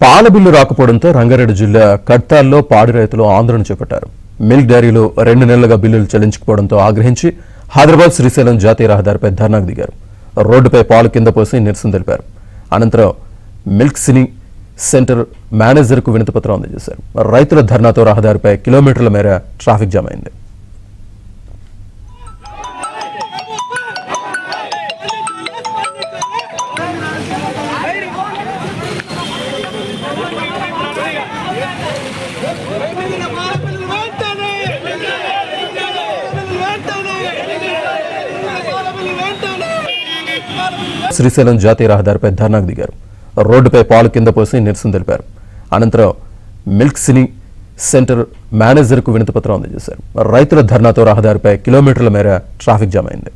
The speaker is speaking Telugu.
పాల బిల్లు రాకపోవడంతో రంగారెడ్డి జిల్లా కడ్తాల్లో పాడి రైతులు ఆందోళన చేపట్టారు. మిల్క్ డైరీలో 2 నెలలుగా బిల్లులు చెల్లించకపోవడంతో ఆగ్రహించి హైదరాబాద్ శ్రీశైలం జాతీయ రహదారిపై ధర్నాకు దిగారు. రోడ్డుపై పాలు కింద పోసి నిరసన తెలిపారు. అనంతరం మిల్క్ సినీ సెంటర్ మేనేజర్కు వినతిపత్రం అందజేశారు. రైతుల ధర్నాతో రహదారిపై కిలోమీటర్ల మేర ట్రాఫిక్ జామ్ అయింది. శ్రీశైలం జాతీయ రహదారిపై ధర్నాకు దిగారు. రోడ్డుపై పాలు కింద పోసి నిరసన తెలిపారు. అనంతరం మిల్క్ సినీ సెంటర్ మేనేజర్కు వినతిపత్రం అందజేశారు. రైతుల ధర్నాతో రహదారిపై కిలోమీటర్ల మేర ట్రాఫిక్ జామ్ అయింది.